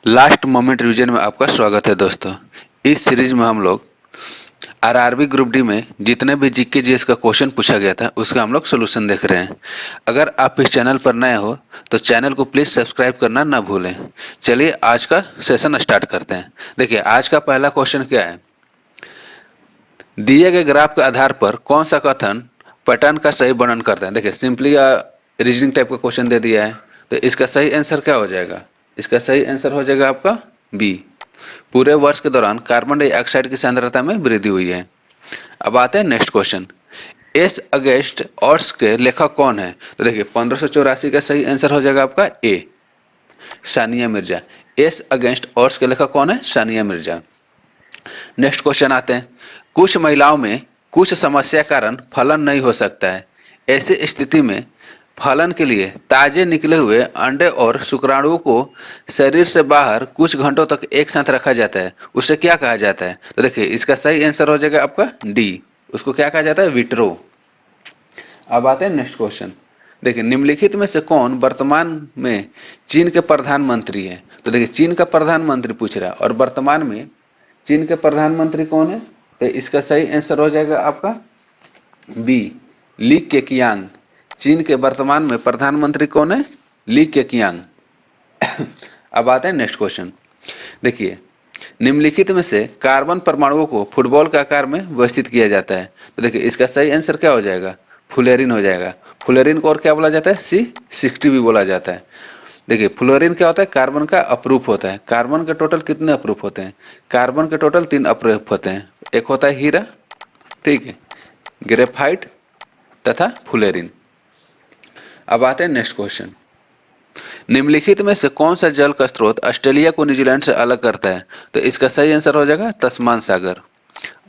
Last moment revision में आपका स्वागत है दोस्तों। इस सीरीज में हम लोग आरआरबी ग्रुप डी में जितने भी जीके जीएस का क्वेश्चन पूछा गया था उसका हम लोग सोल्यूशन देख रहे हैं। अगर आप इस चैनल पर नए हो तो चैनल को प्लीज सब्सक्राइब करना ना भूलें। चलिए आज का सेशन स्टार्ट करते हैं। देखिए आज का पहला क्वेश्चन क्या है, दिए गए ग्राफ के आधार पर कौन सा कथन पैटर्न का सही वर्णन करता है। देखिए सिंपली रीजनिंग टाइप का क्वेश्चन दे दिया है, तो इसका सही आंसर क्या हो जाएगा, इसका सही आंसर हो जाएगा आपका बी। पूरे वर्ष के दौरान कार्बन डाइऑक्साइड की सांद्रता में वृद्धि हुई है। अब आते हैं next question, S against odds के लेखक कौन है। तो देखिए 1584 का सही आंसर हो जाएगा आपका A, Sania Mirza. Ace against odds के लेखक कौन है, सानिया मिर्जा। नेक्स्ट क्वेश्चन आते हैं, कुछ महिलाओं में कुछ समस्या कारण फलन नहीं हो सकता है। ऐसी स्थिति में फलन के लिए ताजे निकले हुए अंडे और शुक्राणुओं को शरीर से बाहर कुछ घंटों तक एक साथ रखा जाता है, उसे क्या कहा जाता है। तो देखिए इसका सही आंसर हो जाएगा आपका डी, उसको क्या कहा जाता है, विट्रो। अब आते हैं नेक्स्ट क्वेश्चन, देखिए निम्नलिखित में से कौन वर्तमान में चीन के प्रधानमंत्री है। तो देखिए चीन का प्रधानमंत्री पूछ रहा है और वर्तमान में चीन के प्रधानमंत्री कौन है, तो इसका सही आंसर हो जाएगा आपका बी, ली केकियांग। चीन के वर्तमान में प्रधानमंत्री कौन है, ली केकियांग। अब आते हैं नेक्स्ट क्वेश्चन, देखिए निम्नलिखित में से कार्बन परमाणुओं को फुटबॉल के आकार में व्यवस्थित किया जाता है। तो देखिए इसका सही आंसर क्या हो जाएगा, फ्लोरीन हो जाएगा। फ्लोरीन को और क्या बोला जाता है, C60 भी बोला जाता है। देखिए फ्लोरीन क्या होता है, कार्बन का अपरूप होता है। कार्बन के टोटल कितने अपरूप होते हैं, कार्बन के टोटल 3 अपरूप होते हैं। एक होता है हीरा, ठीक है, ग्रेफाइट तथा फ्लोरीन। अब आते हैं नेक्स्ट क्वेश्चन, निम्नलिखित में से कौन सा जल का स्रोत ऑस्ट्रेलिया को न्यूजीलैंड से अलग करता है। तो इसका सही आंसर हो जाएगा तस्मान सागर।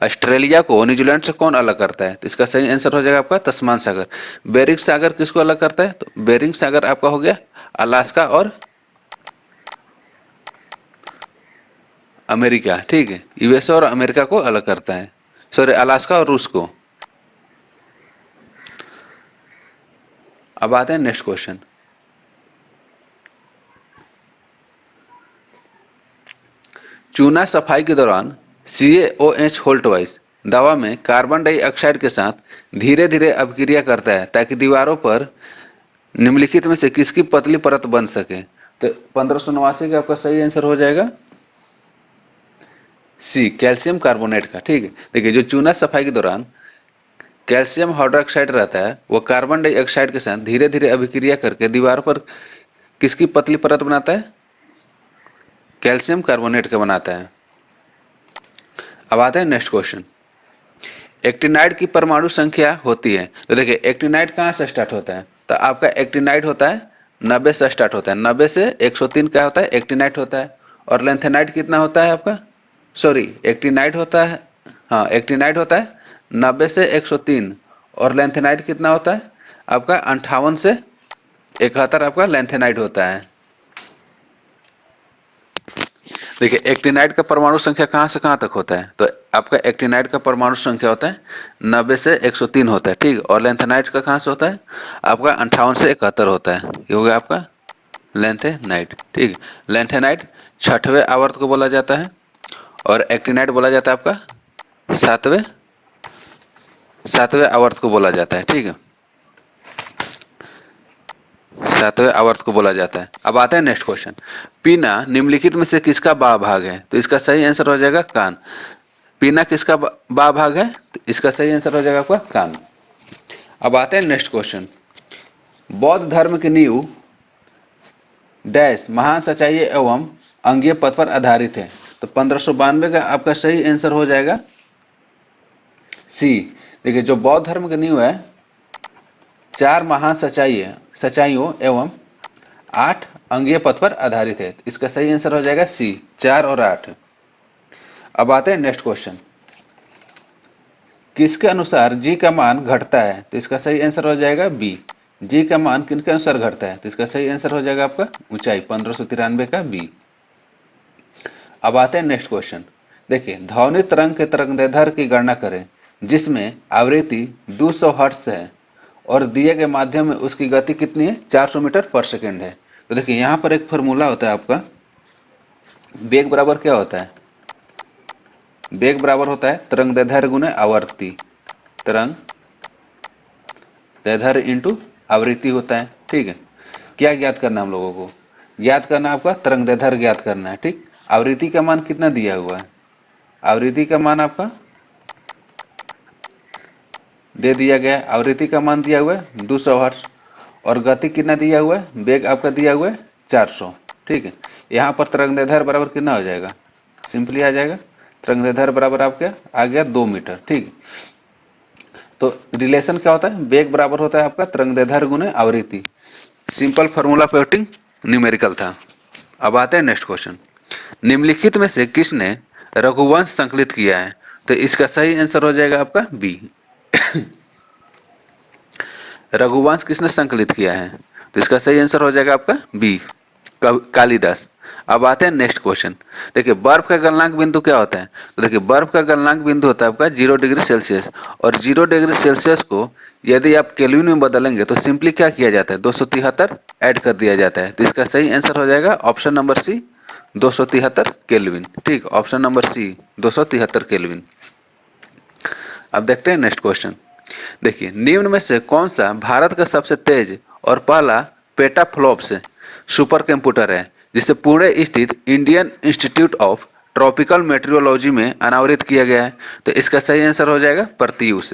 ऑस्ट्रेलिया को न्यूजीलैंड से कौन अलग करता है, तो इसका सही आंसर हो जाएगा आपका तस्मान सागर। बेरिंग सागर किसको अलग करता है, तो बेरिंग सागर आपका हो गया अलास्का और अमेरिका, ठीक है, यूएसए और अमेरिका को अलग करता है, सॉरी अलास्का और रूस को। अब आते हैं नेक्स्ट क्वेश्चन, चूना सफाई के दौरान CaOH होल्टवाइस दवा में कार्बन डाइऑक्साइड के साथ धीरे धीरे अभिक्रिया करता है ताकि दीवारों पर निम्नलिखित में से किसकी पतली परत बन सके। तो 1589 का आपका सही आंसर हो जाएगा सी, कैल्शियम कार्बोनेट का, ठीक है। देखिए जो चूना सफाई के दौरान कैल्शियम हाइड्रोक्साइड रहता है वो कार्बन डाइऑक्साइड के साथ धीरे धीरे अभिक्रिया करके दीवार पर किसकी पतली परत बनाता है, कैल्शियम कार्बोनेट का बनाता है। अब आते हैं नेक्स्ट क्वेश्चन, एक्टिनाइड की परमाणु संख्या होती है। तो देखिए एक्टिनाइड कहाँ से स्टार्ट होता है, तो आपका एक्टिनाइड होता है 90 से स्टार्ट होता है, 90 से 103 क्या होता है, एक्टिनाइड होता है। और लेंथेनाइड कितना होता है आपका, सॉरी एक्टिनाइड होता है, हाँ एक्टिनाइड होता है 90 से 103 और लेंथेनाइड कितना होता है आपका 58 से 71 आपका लेंथेनाइड होता है। देखिए एक्टिनाइड का परमाणु संख्या कहाँ से कहाँ तक होता है, तो आपका एक्टिनाइड का परमाणु संख्या होता है 90 से 103 होता है, ठीक। और लेंथेनाइड का कहाँ से होता है आपका 58 से 71 होता है, ये हो गया आपका लेंथेनाइड, ठीक। लेंथेनाइड 6वें आवर्त को बोला जाता है और एक्टिनाइड बोला जाता है आपका 7वें आवर्त को बोला जाता है, ठीक है, 7वें आवर्त को बोला जाता है। अब आते हैं नेक्स्ट क्वेश्चन, पीना निम्नलिखित में से किसका बा भाग है। तो इसका सही आंसर हो जाएगा कान। पीना किसका बा भाग है, तो इसका सही आंसर हो जाएगा आपका कान। अब आते हैं नेक्स्ट क्वेश्चन, बौद्ध धर्म की नींव डैश महान सच्चाई एवं अंगीय पद पर आधारित है। तो 1592 का आपका सही आंसर हो जाएगा सी। देखिए जो बौद्ध धर्म की नींव है 4 महान सच्चाइयों एवं 8 अंगीय पद पर आधारित है, इसका सही आंसर हो जाएगा सी, 4 और 8। अब आते हैं नेक्स्ट क्वेश्चन, किसके अनुसार जी का मान घटता है। तो इसका सही आंसर हो जाएगा बी, जी का मान किनके अनुसार घटता है, तो इसका सही आंसर हो जाएगा आपका ऊंचाई, 1593 का बी। अब आते हैं नेक्स्ट क्वेश्चन, देखिए ध्वनि तरंग के तरंगदैर्ध्य की गणना करें जिसमें आवृत्ति 200 हर्ट्ज है और दिए गए माध्यम में उसकी गति कितनी है, 400 मीटर पर सेकेंड है। तो देखिए यहाँ पर एक फॉर्मूला होता है आपका वेग बराबर क्या होता है? वेग बराबर होता है तरंग दैर्ध्य गुने आवर्ती, तरंग दैर्ध्य इंटू आवृत्ति होता है। ठीक है, क्या ज्ञात करना है हम लोगों को? ज्ञात करना आपका तरंग दैर्ध्य ज्ञात करना है। ठीक, आवृत्ति का मान कितना दिया हुआ है? आवृत्ति का मान आपका दे दिया गया है, आवृत्ति का मान दिया हुआ है 200 हर्ट्ज, और गति कितना दिया हुआ है? वेग आपका दिया हुआ है 400। ठीक है, यहाँ पर तरंग दैर्ध्य बराबर कितना हो जाएगा? सिंपली आ जाएगा, तरंग दैर्ध्य बराबर आपका आ गया 2 मीटर। ठीक, तो रिलेशन क्या होता है? वेग बराबर होता है आपका तरंग दैर्ध्य गुने आवृत्ति। सिंपल फॉर्मूला पुटिंग न्यूमेरिकल था। अब आते हैं नेक्स्ट क्वेश्चन। निम्नलिखित में से किसने रघुवंश संकलित किया है? तो इसका सही आंसर हो जाएगा आपका बी। रघुवंश किसने संकलित किया है? तो इसका सही आंसर हो जाएगा आपका बी, कालिदास। अब आते हैं नेक्स्ट क्वेश्चन। देखिए बर्फ का गलनांक बिंदु क्या होता है? तो देखिए बर्फ का गलनांक बिंदु होता है आपका 0 डिग्री सेल्सियस, और 0 डिग्री सेल्सियस को यदि आप केल्विन में बदलेंगे तो सिंपली क्या किया जाता है? 273 ऐड कर दिया जाता है। तो इसका सही आंसर हो जाएगा ऑप्शन नंबर सी, 273 केल्विन। ठीक, ऑप्शन नंबर सी 273 केल्विन। अब देखते हैं नेक्स्ट क्वेश्चन। देखिए निम्न में से कौन सा भारत का सबसे तेज और पहला पेटाफ्लॉप्स सुपर कंप्यूटर है जिसे पुणे स्थित Indian institute of tropical metrology में अनावरित किया गया है? तो इसका सही आंसर हो जाएगा प्रत्यूष।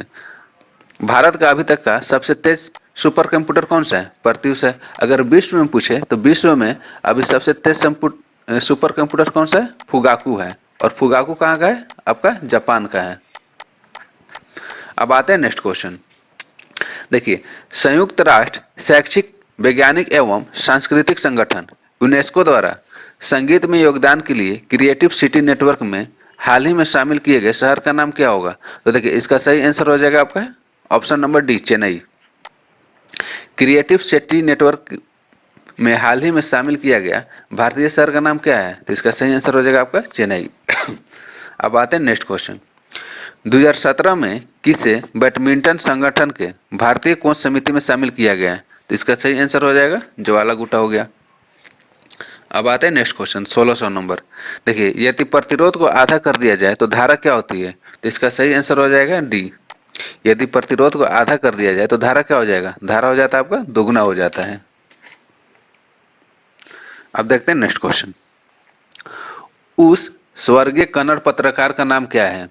भारत का अभी तक का सबसे तेज सुपर कंप्यूटर कौन सा है? प्रत्यूष है। अगर विश्व में पूछे तो विश्व में अभी सबसे तेज सुपर कंप्यूटर कौन सा है? फुगाकू है, और फुगाकू कहाँ का है? आपका जापान का है। अब आते हैं नेक्स्ट क्वेश्चन। देखिए संयुक्त राष्ट्र शैक्षिक वैज्ञानिक एवं सांस्कृतिक संगठन यूनेस्को द्वारा संगीत में योगदान के लिए क्रिएटिव सिटी नेटवर्क में हाल ही में शामिल किए गए शहर का नाम क्या होगा? तो देखिए इसका सही आंसर हो जाएगा आपका option number D, Chennai. Creative city network में हाल ही में शामिल किया गया भारतीय शहर का नाम क्या है? तो इसका सही आंसर हो जाएगा आपका चेन्नई। अब आते हैं नेक्स्ट क्वेश्चन। 2017 में किसे बैडमिंटन संगठन के भारतीय कोच समिति में शामिल किया गया है? तो इसका सही आंसर हो जाएगा ज्वाला गुट्टा हो गया। अब आते हैं नेक्स्ट क्वेश्चन 1600 नंबर। देखिए यदि प्रतिरोध को आधा कर दिया जाए तो धारा क्या होती है? तो इसका सही आंसर हो जाएगा डी। यदि प्रतिरोध को आधा कर दिया जाए तो धारा क्या हो जाएगा? धारा हो जाता है आपका दोगुना हो जाता है। अब देखते हैं नेक्स्ट क्वेश्चन। उस स्वर्गीय कन्नड़ पत्रकार का नाम क्या है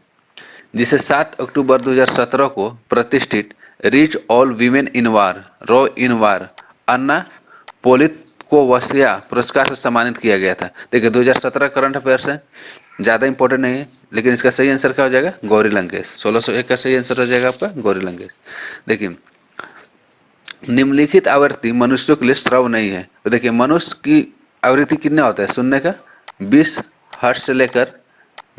जिसे 7 अक्टूबर 2017 को प्रतिष्ठित रीच ऑल वीमेन इन वार रो इन वार अन्ना पोलितकोवस्या पुरस्कार से सम्मानित किया गया था? देखिए 2017 करंट अफेयर्स है, ज्यादा इंपॉर्टेंट नहीं है, लेकिन इसका सही आंसर क्या हो जाएगा? गौरी लंकेश। 1601 का सही आंसर हो जाएगा आपका गौरी लंकेश। देखिए निम्नलिखित आवृत्ति मनुष्यों के लिए श्रव नहीं है। तो देखिए मनुष्य की आवृत्ति कितना होता है सुनने का? 20 हर्ट्ज से लेकर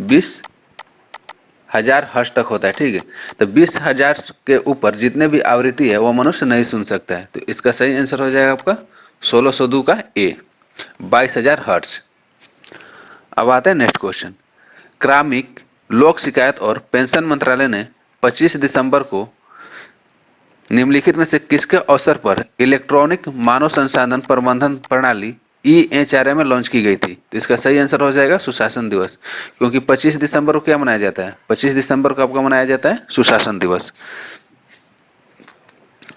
20,000 हर्ट्ज तक होता है। ठीक है, तो 20,000 के ऊपर जितने भी आवृत्ति है वो मनुष्य नहीं सुन सकता है। तो इसका सही आंसर हो जाएगा आपका 1602 का ए, 22,000 हर्ट्ज। अब आता है नेक्स्ट क्वेश्चन। क्रमिक लोक शिकायत और पेंशन मंत्रालय ने 25 दिसंबर को निम्नलिखित में से किसके अवसर पर इलेक्ट्रॉनिक मानव संसाधन प्रबंधन प्रणाली EHRM लॉन्च की गई थी? तो इसका सही आंसर हो जाएगा सुशासन दिवस, क्योंकि 25 दिसंबर को क्या मनाया जाता है? 25 दिसंबर को आपका मनाया जाता है सुशासन दिवस।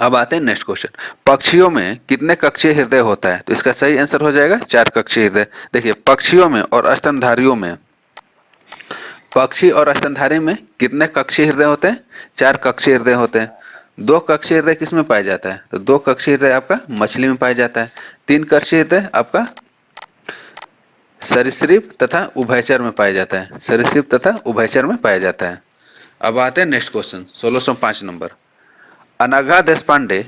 अब आते हैं नेक्स्ट क्वेश्चन। पक्षियों में कितने कक्षीय हृदय होता है? तो इसका सही आंसर हो जाएगा 4 कक्षीय हृदय। देखिए पक्षियों में और स्तनधारियों में, पक्षी और स्तनधारी में कितने कक्षीय हृदय होते हैं? 4 कक्षीय हृदय होते हैं। 2 कक्षीय हृदय किस में पाया जाता है? तो 2 कक्षीय हृदय आपका मछली में पाया जाता है। 3 कक्षीय हृदय आपका सरीसृप तथा उभयचर में पाया जाता है। सरीसृप तथा उभयचर में पाया जाता है। अब आते हैं next question 1605 number. Anagha Deshpande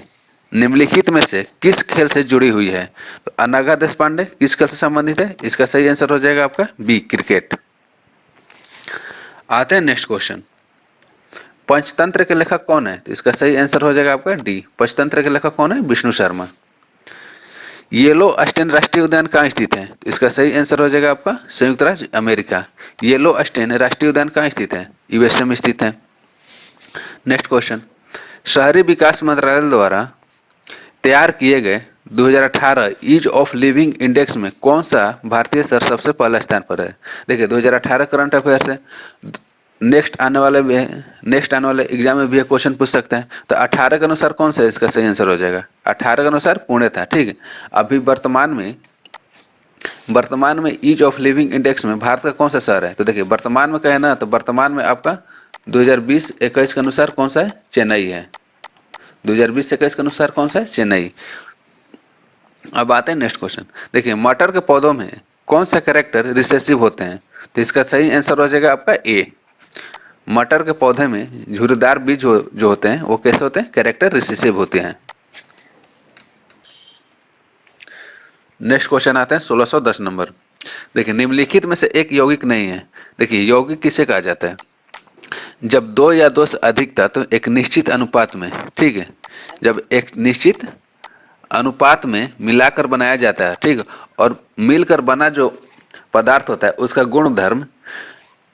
निम्नलिखित में से किस खेल से जुड़ी हुई है? तो अनघा देशपांडे किस खेल से संबंधित है? इसका सही आंसर हो जाएगा आपका बी, क्रिकेट। आते हैं नेक्स्ट क्वेश्चन। पंचतंत्र के लेखक कौन है? तो इसका सही आंसर हो जाएगा आपका डी। पंचतंत्र के लेखक कौन है? विष्णु शर्मा। येलो स्टेन राष्ट्रीय उद्यान कहाँ स्थित है? तो इसका सही आंसर हो जाएगा आपका संयुक्त राज्य अमेरिका। येलो स्टेन राष्ट्रीय उद्यान कहाँ स्थित है? यूएसए में स्थित है। Next question. शहरी विकास मंत्रालय द्वारा तैयार किए गए 2018 ईज ऑफ लिविंग इंडेक्स में कौन सा भारतीय शहर सबसे पहले स्थान पर है? देखिए 2018 करंट अफेयर्स है, नेक्स्ट आने वाले एग्जाम में भी ये क्वेश्चन पूछ सकते हैं। तो 18 के अनुसार कौन सा इसका सही आंसर हो जाएगा? 18 के अनुसार पुणे था, ठीक है। अभी वर्तमान में ईज ऑफ लिविंग इंडेक्स में भारत का कौन सा शहर है? तो देखिए वर्तमान में कहे ना, तो वर्तमान में आपका 2020-21 के अनुसार कौन सा है? चेन्नई है। 2020-21 के अनुसार कौन सा है? चेन्नई। अब आते हैं नेक्स्ट क्वेश्चन। देखिए मटर के पौधों में कौन सा कैरेक्टर रिसेसिव होते हैं? तो इसका सही आंसर हो जाएगा आपका ए। मटर के पौधे में झुर्रीदार बीज जो होते हैं वो कैसे होते हैं? कैरेक्टर रिसेसिव होते हैं। नेक्स्ट क्वेश्चन आते हैं 1610 नंबर। देखिए निम्नलिखित में से एक यौगिक नहीं है। देखिए यौगिक किसे कहा जाता है? जब दो या दो से अधिक तत्व एक निश्चित अनुपात में, ठीक है, जब एक निश्चित अनुपात में मिलाकर बनाया जाता है, ठीक है, और मिलकर बना जो पदार्थ होता है उसका गुण धर्म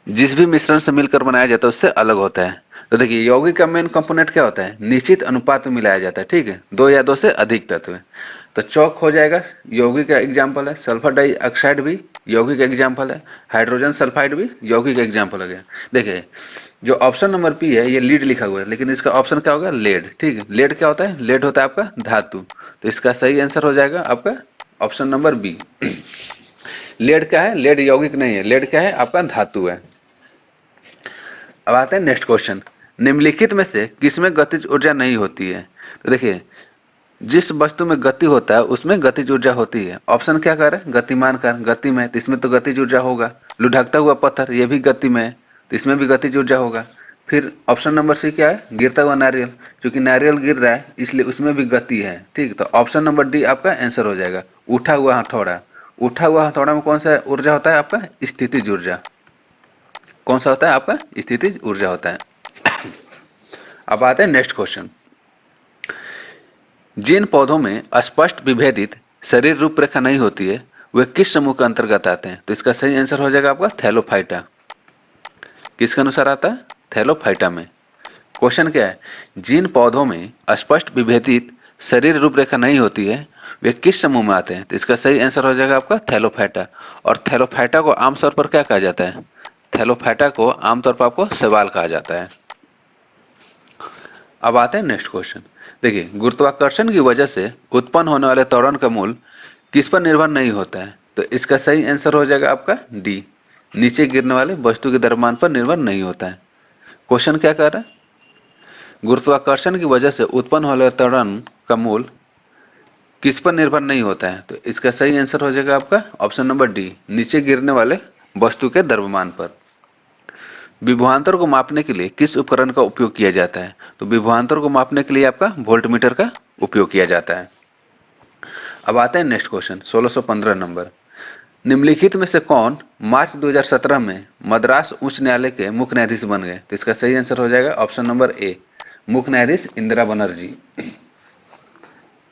जिस भी मिश्रण से मिलकर बनाया जाता है उससे अलग होता है। तो देखिए यौगिक का मेन कंपोनेंट क्या होता है? निश्चित अनुपात में मिलाया जाता है, ठीक है, दो या दो से अधिक तत्व है। तो चौक हो जाएगा, यौगिक का एग्जाम्पल है। सल्फर डाइऑक्साइड भी यौगिक एग्जाम्पल है। हाइड्रोजन सल्फाइड भी यौगिक एग्जाम्पल हो गया। देखिए जो ऑप्शन नंबर पी है ये लीड लिखा हुआ है, लेकिन इसका ऑप्शन क्या होगा? लेड, ठीक है। लेड क्या होता है? लेड होता है आपका धातु। तो इसका सही आंसर हो जाएगा आपका ऑप्शन नंबर बी। लेड क्या है? लेड यौगिक नहीं है, लेड क्या है? आपका धातु है। अब आते हैं नेक्स्ट क्वेश्चन। निम्नलिखित में से किसमें गतिज ऊर्जा नहीं होती है? तो देखिए जिस वस्तु में गति होता है उसमें गतिज ऊर्जा होती है। ऑप्शन क्या कर रहा है? गतिमान का गति में, तो इसमें तो गतिज ऊर्जा होगा। लुढ़कता हुआ पत्थर, ये भी गति में है, तो इसमें भी गतिज ऊर्जा होगा। फिर ऑप्शन नंबर सी क्या है? गिरता हुआ नारियल, क्योंकि नारियल गिर रहा है इसलिए उसमें भी गति है, ठीक। तो ऑप्शन नंबर डी आपका आंसर हो जाएगा। उठा हुआ हथौड़ा, उठा हुआ हथौड़ा में कौन सा ऊर्जा होता है? आपका स्थितिज ऊर्जा। कौन सा होता है? आपका स्थितिज ऊर्जा होता है। अब आते हैं नेक्स्ट क्वेश्चन। जिन पौधों में स्पष्ट विभेदित शरीर रूपरेखा नहीं होती है वे किस समूह के अंतर्गत आते हैं? तो इसका सही आंसर हो जाएगा आपका थैलोफाइटा। किसके अनुसार आता है? थैलोफाइटा में। क्वेश्चन क्या है? जिन पौधों में स्पष्ट विभेदित शरीर रूपरेखा नहीं होती है वे किस समूह में आते हैं? तो इसका सही आंसर हो जाएगा आपका थैलोफाइटा। और थैलोफाइटा को आमतौर पर क्या कहा जाता है? थैलोफाइटा को आमतौर पर आपको शैवाल कहा जाता है। अब आते हैं नेक्स्ट क्वेश्चन। देखिए गुरुत्वाकर्षण की वजह से उत्पन्न होने वाले त्वरण का मूल किस पर निर्भर नहीं होता है? तो इसका सही आंसर हो जाएगा आपका डी, नीचे गिरने वाले वस्तु के द्रव्यमान पर निर्भर नहीं होता है। क्वेश्चन क्या कर रहा है? गुरुत्वाकर्षण की वजह से उत्पन्न होने वाले त्वरण का मूल किस पर निर्भर नहीं होता है? तो इसका सही आंसर हो जाएगा आपका ऑप्शन नंबर डी, नीचे गिरने वाले वस्तु के द्रव्यमान पर। विभवांतर को मापने के लिए किस उपकरण का उपयोग किया जाता है? तो विभवांतर को मापने के लिए आपका वोल्टमीटर का उपयोग किया जाता है। अब आते हैं नेक्स्ट क्वेश्चन 1615 नंबर। निम्नलिखित में से कौन मार्च 2017 में मद्रास उच्च न्यायालय के मुख्य न्यायाधीश बन गए? तो इसका सही आंसर हो जाएगा ऑप्शन नंबर ए, मुख्य न्यायाधीश इंदिरा बनर्जी।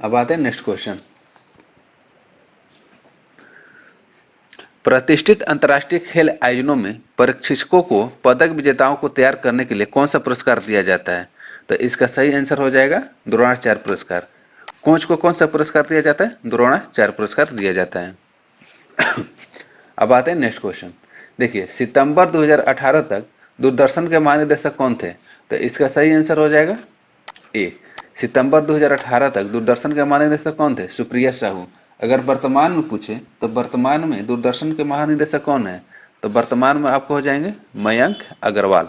अब आते हैं नेक्स्ट क्वेश्चन। प्रतिष्ठित अंतर्राष्ट्रीय खेल आयोजनों में प्रशिक्षकों को पदक विजेताओं को तैयार करने के लिए कौन सा पुरस्कार दिया जाता है? तो इसका सही आंसर हो जाएगा द्रोणाचार्य पुरस्कार। कोच को कौन सा पुरस्कार दिया जाता है? द्रोणाचार्य पुरस्कार दिया जाता है। अब आते हैं नेक्स्ट क्वेश्चन। देखिए सितंबर 2018 तक दूरदर्शन के महानिदेशक कौन थे? तो इसका सही आंसर हो जाएगा ए, सितंबर 2018 तक दूरदर्शन के महानिदेशक कौन थे? सुप्रिया साहू। अगर वर्तमान में पूछे तो वर्तमान में दूरदर्शन के महानिदेशक कौन है? तो वर्तमान में आपको हो जाएंगे मयंक अग्रवाल।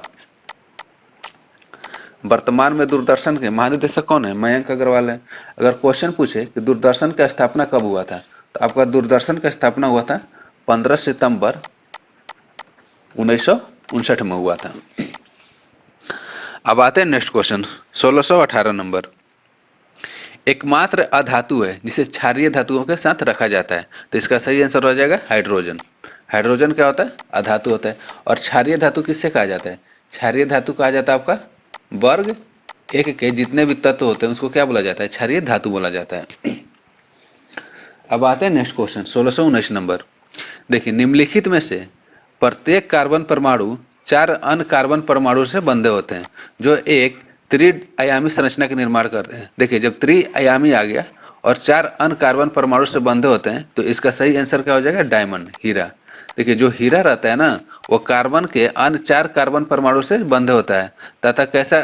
वर्तमान में दूरदर्शन के महानिदेशक कौन है? मयंक अग्रवाल है। अगर क्वेश्चन पूछे कि दूरदर्शन का स्थापना कब हुआ था? तो आपका दूरदर्शन का स्थापना हुआ था 15 सितंबर 1959 में हुआ था। अब आते हैं नेक्स्ट क्वेश्चन 1618 नंबर। एकमात्र अधातु है जिसे क्षारीय धातुओं के साथ रखा जाता है। तो इसका सही आंसर हो जाएगा हाइड्रोजन। हाइड्रोजन क्या होता है? अधातु होता है। और क्षारीय धातु किससे कहा जाता है? क्षारीय धातु कहा जाता है आपका वर्ग एक के जितने भी तत्व होते हैं उसको क्या बोला जाता है? क्षारीय धातु बोला जाता है। अब आते हैं नेक्स्ट क्वेश्चन 1619 नंबर। देखिए निम्नलिखित में से प्रत्येक कार्बन परमाणु 4 अन्य कार्बन परमाणु से बंधे होते हैं जो एक त्रिआयामी संरचना का निर्माण करते हैं। देखिए जब त्रिआयामी आ गया और 4 अन्य कार्बन परमाणु से बंधे होते हैं, तो इसका सही आंसर क्या हो जाएगा? डायमंड, हीरा। देखिए जो हीरा रहता है ना, वो कार्बन के अन्य 4 कार्बन परमाणु से बंधे होता है तथा कैसा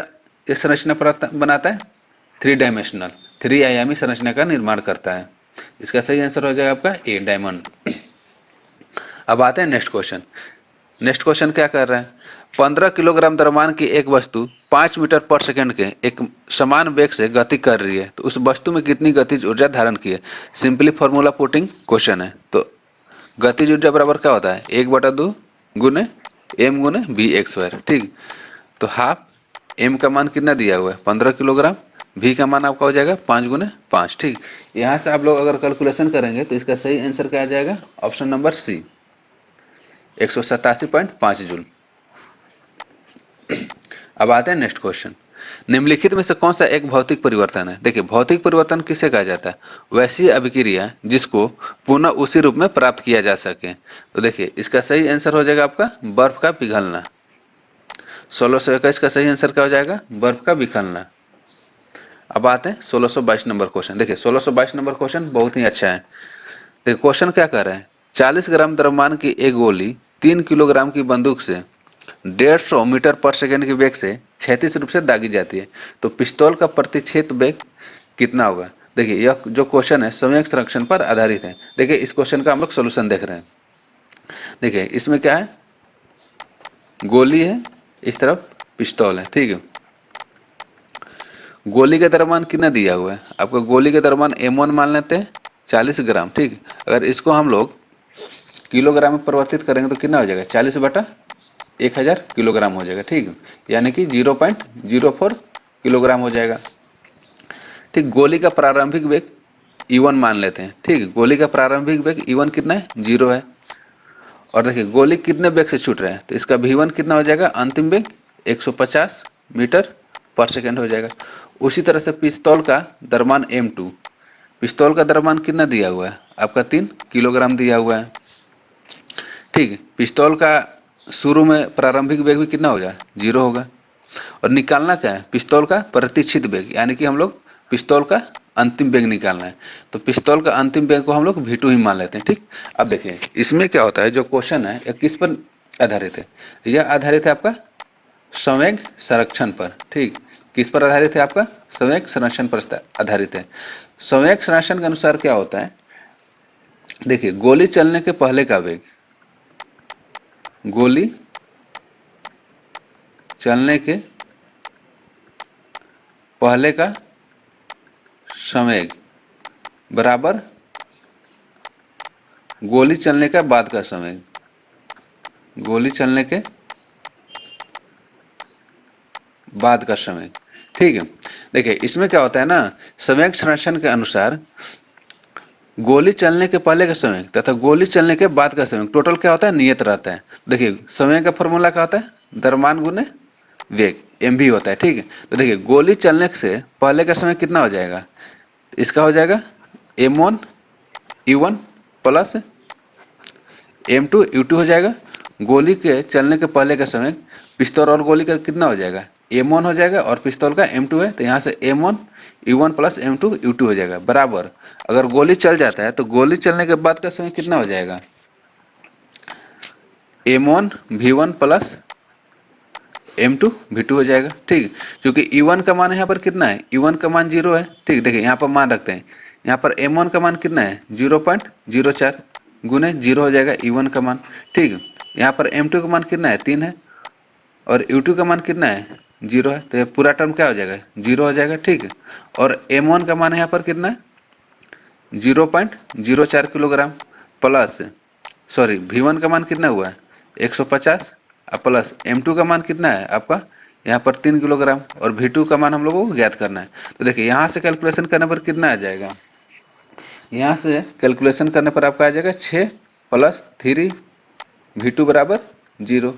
ये संरचना बनाता है? 3 डायमेंशनल, 3 आयामी संरचना का निर्माण करता है। इसका सही आंसर हो जाएगा आपका ए, डायमंड। अब आते हैं नेक्स्ट क्वेश्चन। नेक्स्ट क्वेश्चन क्या कर रहा है? 15 किलोग्राम द्रव्यमान की एक वस्तु 5 मीटर पर सेकंड के एक समान वेग से गति कर रही है, तो उस वस्तु में कितनी गतिज ऊर्जा धारण की है? सिंपली फॉर्मूला पुटिंग क्वेश्चन है। तो गतिज ऊर्जा बराबर क्या होता है? 1/2 गुने एम गुने बी एक्स स्क्वायर, ठीक। तो हाफ एम का मान कितना दिया हुआ है? 15 किलोग्राम। भी का मान आपका हो जाएगा 5 गुने 5, ठीक। यहाँ से आप लोग अगर कैलकुलेशन करेंगे तो इसका सही आंसर क्या आ जाएगा? Option number C, 187.5 joule. अब आते हैं नेक्स्ट क्वेश्चन। निम्नलिखित में से कौन सा एक भौतिक परिवर्तन है? देखिए भौतिक परिवर्तन किसे कहा जाता है? वैसी अभिक्रिया जिसको पुनः उसी रूप में प्राप्त किया जा सके। तो देखिए इसका सही आंसर हो जाएगा आपका बर्फ का पिघलना। 1621 का सही आंसर क्या हो जाएगा? बर्फ का पिघलना। अब आते हैं 1622 नंबर क्वेश्चन। देखिए 1622 नंबर क्वेश्चन बहुत ही अच्छा है। देखिए क्वेश्चन क्या कर रहे हैं? 40 ग्राम द्रव्यमान की एक गोली 3 किलोग्राम की बंदूक से 150 मीटर पर सेकंड के वेग से क्षैतिज रूप से दागी जाती है, तो पिस्तौल का प्रतिच्छेद वेग कितना होगा? देखिए यह जो क्वेश्चन है संवेग संरक्षण पर आधारित है। देखिए इस क्वेश्चन का हम लोग सोल्यूशन देख रहे हैं। देखिए इसमें क्या है? गोली है, इस तरफ पिस्तौल है, ठीक है। गोली का द्रव्यमान कितना दिया हुआ है? आपको गोली का द्रव्यमान m1 मान लेते हैं 40 ग्राम, ठीक। अगर इसको हम लोग किलोग्राम में परिवर्तित करेंगे तो कितना हो जाएगा? 40/1000 किलोग्राम हो जाएगा, ठीक। यानी कि 0.04 किलोग्राम हो जाएगा, ठीक। गोली का प्रारंभिक वेग E1 मान लेते हैं, ठीक। गोली का प्रारंभिक वेग E1 कितना है? 0 है। और देखिए गोली कितने वेग से छूट रहा है, तो इसका V1 कितना हो जाएगा? अंतिम वेग 150 मीटर पर सेकेंड हो जाएगा। उसी तरह से पिस्तौल का द्रव्यमान M2, पिस्तौल का द्रव्यमान कितना दिया हुआ है? आपका 3 किलोग्राम दिया हुआ है, ठीक। पिस्तौल का शुरू में प्रारंभिक वेग भी कितना होगा? 0 होगा। और निकालना क्या है? पिस्तौल का प्रतिच्छिद वेग, यानी कि हम लोग पिस्तौल का अंतिम वेग निकालना है। तो पिस्तौल का अंतिम वेग को हम लोग V2 ही मान लेते हैं, ठीक। अब देखिए इसमें क्या होता है, जो क्वेश्चन है यह किस पर आधारित है? यह आधारित है आपका संवेग संरक्षण पर, ठीक। किस पर आधारित है? आपका संवेग संरक्षण पर आधारित है। संवेग संरक्षण के अनुसार क्या होता है? देखिए गोली चलने के पहले का वेग, गोली चलने के पहले का संवेग बराबर गोली चलने का बाद का संवेग, गोली चलने के बाद का संवेग, ठीक है। देखिए इसमें क्या होता है ना, संवेग संरक्षण के अनुसार गोली चलने के पहले का संवेग तथा गोली चलने के बाद का संवेग टोटल क्या होता है? नियत रहता है। देखिए संवेग का फॉर्मूला क्या होता है? द्रव्यमान गुने वेग, mv होता है, ठीक है। तो देखिए गोली चलने से पहले का समय कितना हो जाएगा? इसका हो जाएगा m1 u1 plus m2 u2 हो जाएगा। गोली के चलने के पहले का समय पिस्तौल और गोली का कितना हो जाएगा? m1 हो जाएगा और पिस्तौल का m2 है, तो यहाँ से m1 u1 plus m2 u2 हो जाएगा बराबर। अगर गोली चल जाता है तो गोली चलने के बाद का समय कितना हो जाएगा? m1 v1 plus m2 v2 हो जाएगा, ठीक। क्योंकि E1 का मान यहाँ पर कितना है? E1 का मान 0 है, ठीक। देखिए यहाँ पर मान रखते हैं, यहाँ पर M1 का मान कितना है? 0.04 गुने 0 हो जाएगा E1 का मान, ठीक। यहाँ पर M2 का मान कितना है? 3 है और U2 का मान कितना है? 0 है, तो ये पूरा टर्म क्या हो जाएगा? 0 हो जाएगा, ठीक। और M1 का मान यहाँ पर कितना है? 0.04 किलोग्राम प्लस सॉरी V1 का मान कितना हुआ है? 150 प्लस M2 का मान कितना है आपका? यहाँ पर 3 किलोग्राम और V2 का मान हम लोगों को ज्ञात करना है। तो देखिए यहाँ से कैलकुलेशन करने पर कितना आ जाएगा? यहाँ से कैलकुलेशन करने पर आपका आ जाएगा 6 प्लस 3 V2 बराबर 0,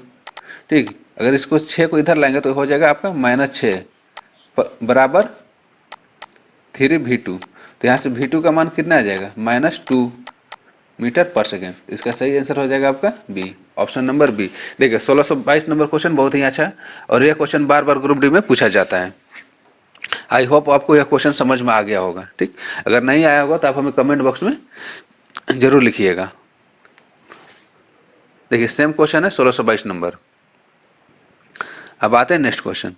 ठीक। अगर इसको 6 को इधर लाएंगे तो हो जाएगा आपका -6 बराबर 3 V2। तो यहाँ से V2 का मान कितना आ जाएगा? -2 मीटर पर सेकेंड। इसका सही आंसर हो जाएगा आपका बी, ऑप्शन नंबर बी। देखिए 1622 नंबर क्वेश्चन बहुत ही अच्छा है और यह क्वेश्चन बार बार ग्रुप डी में पूछा जाता है। आई होप आपको यह क्वेश्चन समझ में आ गया होगा। ठीक, अगर नहीं आया होगा तो आप हमें कमेंट बॉक्स में जरूर लिखिएगा। देखिए सेम क्वेश्चन है 1622 नंबर। अब आते हैं नेक्स्ट क्वेश्चन।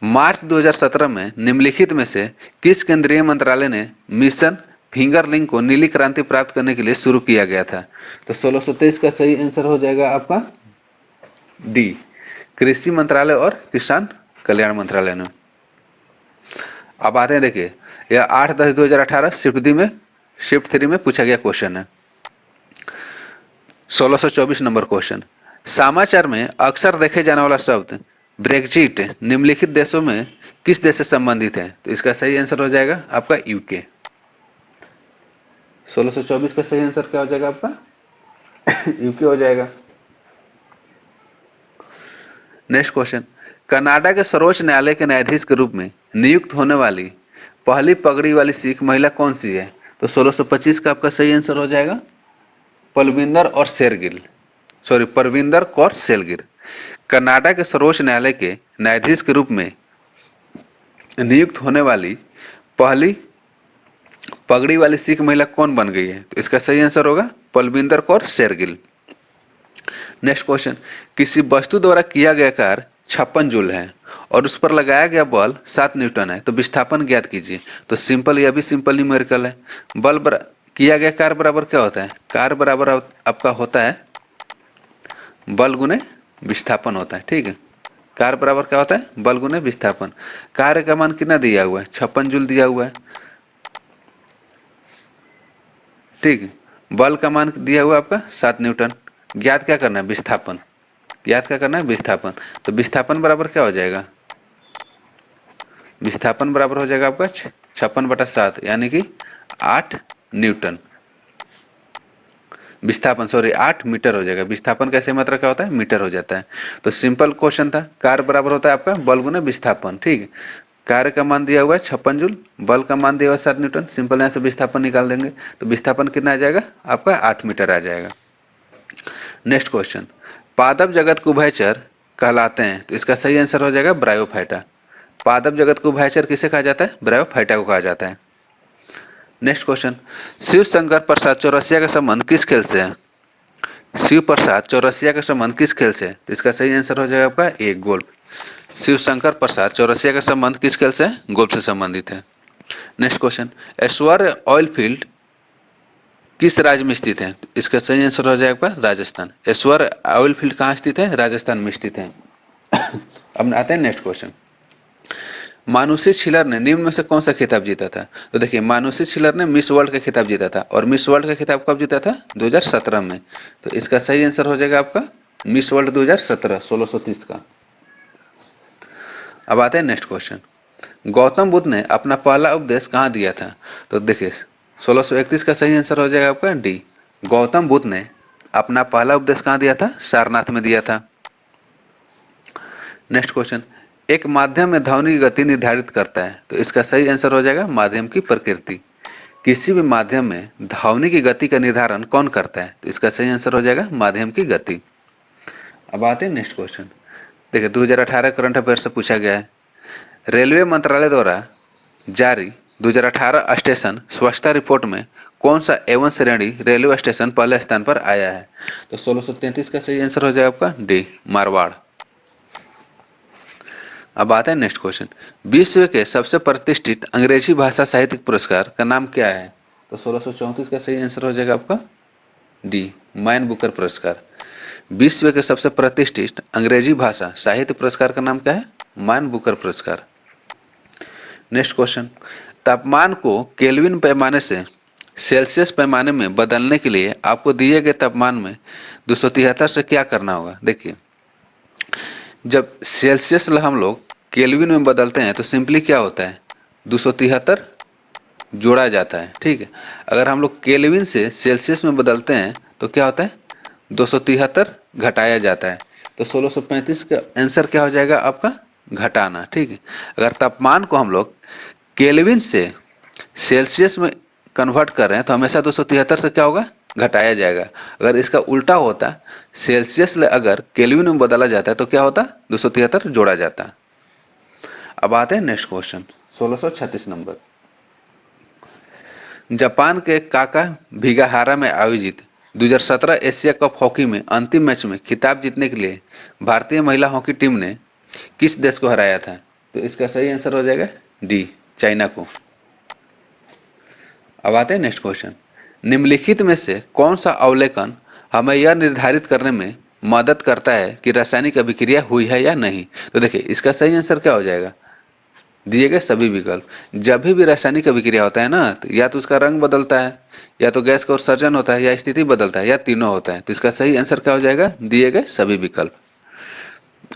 मार्च 2017 में निम्नलिखित में से किस केंद्रीय मंत्रालय ने मिशन फिंगरलिंक को नीली क्रांति प्राप्त करने के लिए शुरू किया गया था? तो 1623 का सही आंसर हो जाएगा आपका डी, कृषि मंत्रालय और किसान कल्याण मंत्रालय ने। अब आते हैं, देखिए यह 8/10/2018 शिफ्ट 3 में पूछा गया क्वेश्चन है। 1624 नंबर क्वेश्चन। समाचार में अक्सर देखे जाने वाला शब्द ब्रेक्जिट निम्नलिखित देशों में किस देश से संबंधित है? तो इसका सही आंसर हो जाएगा आपका यूके। 1624 का सही आंसर क्या हो जाएगा आपका? यूके हो जाएगा। Next question. कनाडा के सर्वोच्च न्यायालय के न्यायाधीश के रूप में नियुक्त होने वाली पहली पगड़ी वाली सिख महिला कौन सी है? तो 1625 का आपका सही आंसर हो जाएगा परविंदर कौर सेलगिर। कनाडा के सर्वोच्च न्यायालय के न्यायाधीश के रूप में नियुक्त होने वाली पहली पगड़ी वाली सिख महिला कौन बन गई है? तो इसका सही आंसर होगा पलविंदर कौर शेरगिल। Next question. किसी वस्तु द्वारा किया गया कार्य 56 जूल है और उस पर लगाया गया बल 7 न्यूटन है, तो विस्थापन ज्ञात कीजिए। तो सिंपल, यह भी सिंपल न्यूमेरिकल है। किया गया कार्य बराबर क्या होता है? कार्य बराबर आपका होता है बल गुने विस्थापन होता है। ठीक है, कार्य बराबर क्या होता है? बल गुने विस्थापन। कार्य का मान कितना दिया हुआ है? 56 जूल दिया हुआ है। ठीक, बल का मान दिया हुआ है आपका 7 न्यूटन। ज्ञात क्या करना है? विस्थापन। ज्ञात क्या करना है? विस्थापन। तो विस्थापन बराबर क्या हो जाएगा? विस्थापन बराबर हो जाएगा आपका 56/7 यानी कि 8 न्यूटन। विस्थापन 8 मीटर हो जाएगा। विस्थापन कैसे मात्रा क्या होता है? मीटर हो जाता है। तो सिंपल क्वेश्चन था। कार्य बराबर होता है आपका बल गुने विस्थापन। ठीक है, कार्य का मान दिया हुआ है 56 जूल, बल का मान दिया हुआ है 7 न्यूटन। सिंपल यहां से विस्थापन निकाल देंगे तो विस्थापन कितना आ जाएगा आपका? 8 मीटर आ जाएगा। Next question. पादप जगत को उभयचर कहलाते हैं, तो इसका सही आंसर हो जाएगा ब्रायोफाइटा। पादप जगत को उभयचर किसे कहा जाता है? ब्रायोफाइटा को कहा जाता है। Next question. शिव शंकर प्रसाद चौरसिया का संबंध किस खेल से है? शिव प्रसाद चौरसिया का संबंध किस खेल से? तो इसका सही आंसर हो जाएगा आपका ए, गोल्फ। शिव शंकर प्रसाद चौरसिया का संबंध किस खेल से? गोल्फ से संबंधित है। Next question. Aishwarya oil field किस राज्य में स्थित है? इसका सही आंसर हो जाएगा आपका राजस्थान। ऐश्वर्य ऑयल फील्ड कहाँ स्थित है? राजस्थान में स्थित है। अब आते हैं नेक्स्ट क्वेश्चन। मानुषी छिलर ने निम्न में से कौन सा खिताब जीता था? तो देखिए मानुषी छिलर ने मिस वर्ल्ड का खिताब जीता था और मिस वर्ल्ड का खिताब कब जीता था? 2017 में। तो इसका सही आंसर हो जाएगा आपका मिस वर्ल्ड 2017 1630 का। अब आते हैं नेक्स्ट क्वेश्चन। गौतम बुद्ध ने अपना पहला उपदेश कहाँ दिया था? तो देखिए 1631 का सही आंसर हो जाएगा आपका डी, गौतम बुद्ध ने अपना पहला उपदेश कहाँ दिया था? सारनाथ में दिया था। Next question. एक माध्यम में ध्वनि की गति निर्धारित करता है, तो इसका सही आंसर हो जाएगा माध्यम की प्रकृति। किसी भी माध्यम में ध्वनि की गति का निर्धारण कौन करता है? तो इसका सही आंसर हो जाएगा माध्यम की गति। अब आते हैं नेक्स्ट क्वेश्चन। देखिए 2018 करंट अफेयर से पूछा गया है। रेलवे मंत्रालय द्वारा जारी 2018 स्टेशन स्वच्छता रिपोर्ट में कौन सा A1 श्रेणी रेलवे स्टेशन पहले स्थान पर आया है? तो 1633 का सही आंसर हो जाएगा आपका डी, मारवाड़। अब आता है नेक्स्ट क्वेश्चन। विश्व के सबसे प्रतिष्ठित अंग्रेजी भाषा साहित्यिक पुरस्कार का नाम क्या है? तो 1634 का सही आंसर हो जाएगा आपका डी, मैन बुकर पुरस्कार। विश्व के सबसे प्रतिष्ठित अंग्रेजी भाषा साहित्य पुरस्कार का नाम क्या है? मैन बुकर पुरस्कार। Next question. तापमान को केल्विन पैमाने से सेल्सियस पैमाने में बदलने के लिए आपको दिए गए तापमान में 273 से क्या करना होगा? देखिए जब सेल्सियस हम लोग केल्विन में बदलते हैं तो सिंपली क्या होता है? 273 जोड़ा जाता है। ठीक है, अगर हम लोग केल्विन से सेल्सियस में बदलते हैं तो क्या होता है? 273 घटाया जाता है। तो 1635 का आंसर क्या हो जाएगा आपका? घटाना। ठीक है, अगर तापमान को हम लोग केल्विन से सेल्सियस में कन्वर्ट कर रहे हैं तो हमेशा 273 से क्या होगा? घटाया जाएगा। अगर इसका उल्टा होता, सेल्सियस अगर केल्विन में बदला जाता है तो क्या होता? 273 जोड़ा जाता। अब आते हैं नेक्स्ट क्वेश्चन। 1636 नंबर। जापान के काकाहीगाहारा में आयोजित 2017 एशिया कप हॉकी में अंतिम मैच में खिताब जीतने के लिए भारतीय महिला हॉकी टीम ने किस देश को हराया था? तो इसका सही आंसर हो जाएगा डी, चाइना को। अब आते हैं नेक्स्ट क्वेश्चन। निम्नलिखित में से कौन सा अवलोकन हमें यह निर्धारित करने में मदद करता है कि रासायनिक अभिक्रिया हुई है या नहीं? तो देखिए इसका सही आंसर क्या हो जाएगा, दिए गए सभी विकल्प। जब भी रासायनिक अभिक्रिया होता है ना, तो या तो उसका रंग बदलता है, या तो गैस का उत्सर्जन होता है, या स्थिति बदलता है, या तीनों होता है। तो इसका सही आंसर क्या हो जाएगा, दिए गए सभी विकल्प।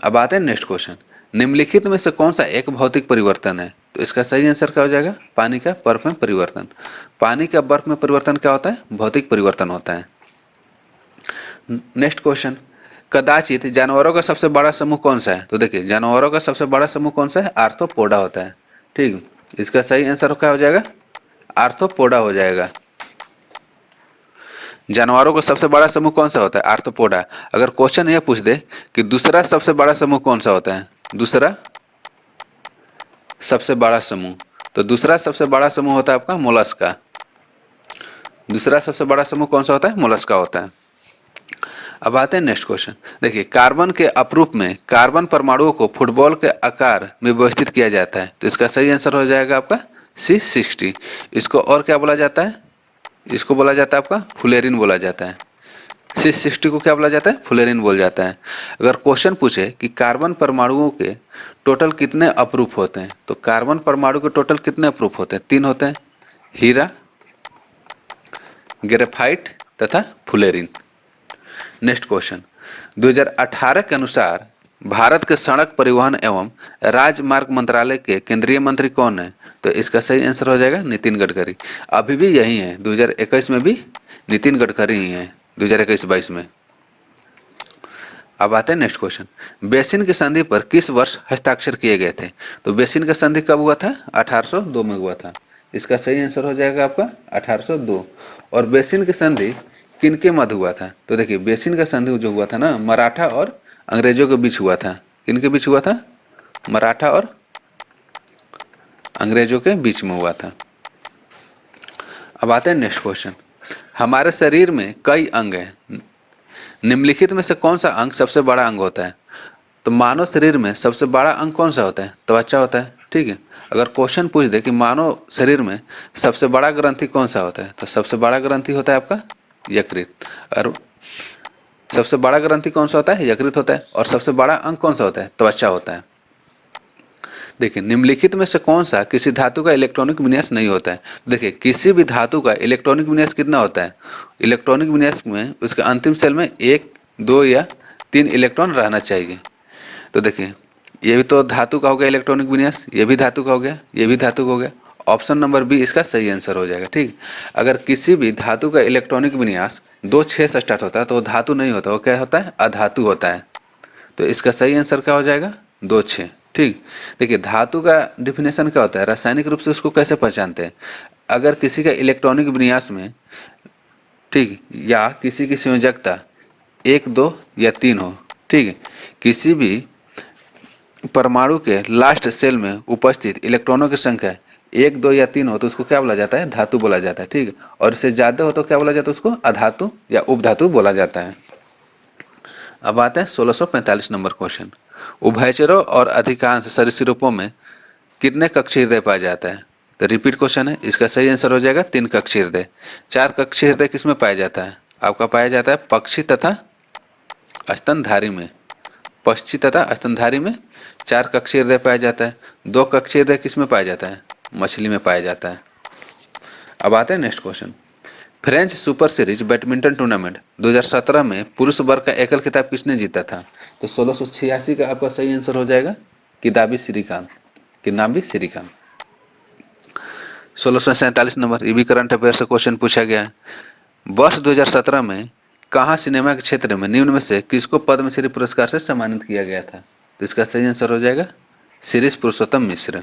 अब आते हैं नेक्स्ट क्वेश्चन। निम्नलिखित में से कौन सा एक भौतिक परिवर्तन है? तो इसका सही आंसर क्या हो जाएगा, पानी का बर्फ में परिवर्तन। पानी का बर्फ में परिवर्तन क्या होता है, भौतिक परिवर्तन होता है। Next question. कदाचित जानवरों का सबसे बड़ा समूह कौन सा है? तो देखिए जानवरों का सबसे बड़ा समूह कौन सा है, आर्थ्रोपोडा होता है। ठीक, इसका सही आंसर क्या हो जाएगा, आर्थ्रोपोडा हो जाएगा। जानवरों का सबसे बड़ा समूह कौन सा होता है, आर्थ्रोपोडा। अगर क्वेश्चन यह पूछ दे कि दूसरा सबसे बड़ा समूह कौन सा होता है, दूसरा सबसे बड़ा समूह, तो दूसरा सबसे बड़ा समूह होता है आपका मोलस्का। दूसरा सबसे बड़ा समूह कौन सा होता है, मोलस्का होता है। अब आते हैं नेक्स्ट क्वेश्चन। देखिए कार्बन के अपरूप में कार्बन परमाणुओं को फुटबॉल के आकार में व्यवस्थित किया जाता है। तो इसका सही आंसर हो जाएगा आपका C60। इसको और क्या बोला जाता है, इसको बोला जाता है आपका फुलेरिन बोला जाता है। C60 को क्या बोला जाता है, फुलेरिन बोल जाता है। अगर क्वेश्चन पूछे कि कार्बन परमाणुओं के टोटल कितने अपरूप होते हैं, तो कार्बन परमाणु के टोटल कितने अपरूप होते हैं, 3 होते हैं, हीरा, ग्रेफाइट तथा फुलेरिन। Next question. 2018 के अनुसार भारत के सड़क परिवहन एवं राजमार्ग मंत्रालय के केंद्रीय मंत्री कौन है? तो इसका सही आंसर हो जाएगा नितिन गडकरी। अभी भी यही है, 2021 में भी नितिन गडकरी ही है, 2021-22 में। अब आते हैं नेक्स्ट क्वेश्चन। बेसिन की संधि पर किस वर्ष हस्ताक्षर किए गए थे? तो बेसिन का संधि कब हुआ था, 1802 में हुआ था। इसका सही आंसर हो जाएगा आपका 1802। और बेसिन की संधि किनके मध्य हुआ था? तो देखिए बेसिन का संधि जो हुआ था ना, मराठा और अंग्रेजों के बीच हुआ था। किनके बीच हुआ था, मराठा और अंग्रेजों के बीच में हुआ था। अब आते हैं नेक्स्ट क्वेश्चन। हमारे शरीर में कई अंग हैं, निम्नलिखित में से कौन सा अंग सबसे बड़ा अंग होता है? तो मानव शरीर में सबसे बड़ा अंग कौन सा होता है, त्वचा होता है। ठीक है, अगर क्वेश्चन पूछ दे कि मानव शरीर में सबसे बड़ा ग्रंथि कौन सा होता है, तो सबसे बड़ा ग्रंथि होता है आपका यकृत। और सबसे बड़ा ग्रंथि कौन सा होता है, यकृत होता है। और सबसे बड़ा अंग कौन सा होता है, त्वचा होता है। देखिए निम्नलिखित में से कौन सा किसी धातु का इलेक्ट्रॉनिक विन्यास नहीं होता है? देखिए किसी भी धातु का इलेक्ट्रॉनिक विन्यास कितना होता है, इलेक्ट्रॉनिक विन्यास में उसके अंतिम सेल में 1, 2 या 3 इलेक्ट्रॉन रहना चाहिए। तो देखिए ये भी तो धातु का हो गया इलेक्ट्रॉनिक विन्यास, ये भी धातु का हो गया, ये भी धातु का हो गया। ऑप्शन नंबर बी इसका सही आंसर हो जाएगा। ठीक, अगर किसी भी धातु का इलेक्ट्रॉनिक विन्यास 2-6 से स्टार्ट होता है तो वो धातु नहीं होता, वो क्या होता है, अधातु होता है। तो इसका सही आंसर क्या हो जाएगा, 2-6। ठीक, देखिए धातु का डिफिनेशन क्या होता है, रासायनिक रूप से उसको कैसे पहचानते हैं? अगर किसी का इलेक्ट्रॉनिक विन्यास में, ठीक, या किसी की संयोजकता 1, 2 या 3 हो, ठीक है, किसी भी परमाणु के लास्ट सेल में उपस्थित इलेक्ट्रॉनों की संख्या 1, 2 या 3 हो तो उसको क्या बोला जाता है, धातु बोला जाता है। ठीक है, और इससे ज्यादा हो तो क्या बोला जाता है, उसको अधातु या उपधातु बोला जाता है। अब आते हैं 1645 नंबर क्वेश्चन। उभयचरों और अधिकांश सरीसृपों में कितने कक्षीय हृदय पाया जाता है? तो रिपीट क्वेश्चन है, इसका सही आंसर हो जाएगा 3 कक्षीय हृदय। 4 कक्षीय हृदय किसमें पाया जाता है, आपका पाया जाता है पक्षी तथा स्तनधारी में। पक्षी तथा स्तनधारी में 4 कक्षीय हृदय पाया जाता है। 2 कक्षीय हृदय किसमें पाया जाता है, मछली में पाया जाता है। अब आते हैं next question. French super series badminton tournament 2017 में पुरुष वर्ग का एकल खिताब किसने जीता था? तो 1686 का आपका सही आंसर हो जाएगा किदाबी श्रीकांत, किदाबी श्रीकांत। 1647 नंबर, ये भी करंट अफेयर से क्वेश्चन पूछा गया है। वर्ष 2017 में कहाँ सिनेमा के क्षेत्र में निम्न में से किसको पद्मश्री पुरस्कार से सम्मानित किया गया था? तो इसका सही आंसर हो जाएगा श्री पुरुषोत्तम मिश्र।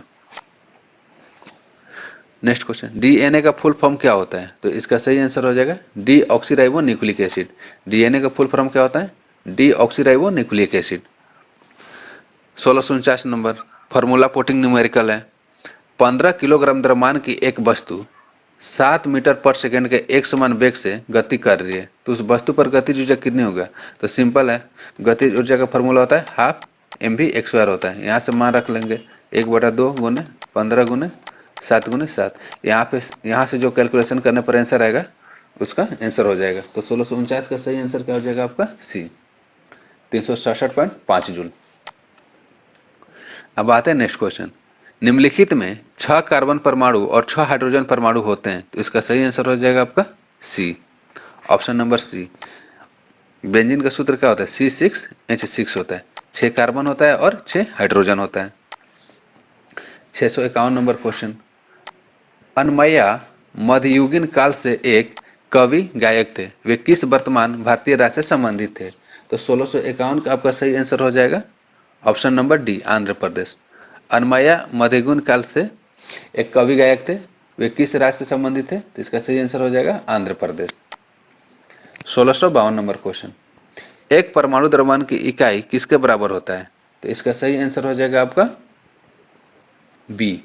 नेक्स्ट क्वेश्चन, डीएनए का फुल फॉर्म क्या होता है? तो इसका सही आंसर हो जाएगा डीऑक्सीराइबो न्यूक्लिक एसिड। डीएनए का फुल फॉर्म क्या होता है, deoxyribo nucleic acid. 1649 number, formula Ponting numerical है। 15 किलोग्राम द्रव्यमान की एक वस्तु 7 मीटर पर सेकंड के एक समान वेग से गति कर रही है, तो उस वस्तु पर गतिज ऊर्जा कितनी होगा? तो सिंपल है, गतिज ऊर्जा का फॉर्मूला होता है हाफ mv/x² होता है। यहाँ से मान रख लेंगे 1/2 गुने 15 गुने 7 गुने 7। यहाँ से जो कैलकुलेशन करने पर आंसर आएगा उसका आंसर हो जाएगा। तो 1649 का सही आंसर क्या हो जाएगा आपका? सी, 367.5 जूल। अब आते हैं नेक्स्ट क्वेश्चन। निम्नलिखित में 6 कार्बन परमाणु और 6 हाइड्रोजन परमाणु होते हैं, तो इसका सही आंसर हो जाएगा आपका सी, ऑप्शन नंबर सी। बेंजीन का सूत्र क्या होता है? C6H6 होता है। 6 कार्बन होता है और 6 हाइड्रोजन होता है। 651 नंबर क्वेश्चन। अनमया मध्ययुगीन काल से एक कवि गायक थे, वे किस वर्तमान भारतीय राज्य से संबंधित थे? तो 1651 का आपका सही आंसर हो जाएगा option number D, Andhra Pradesh. Annamaya मध्ययुगीन काल से एक कवि गायक थे, वे किस राज्य से संबंधित थे? तो इसका सही आंसर हो जाएगा आंध्र प्रदेश। 1652 number question. एक परमाणु द्रव्यमान की इकाई किसके बराबर होता है? तो इसका सही आंसर हो जाएगा आपका बी।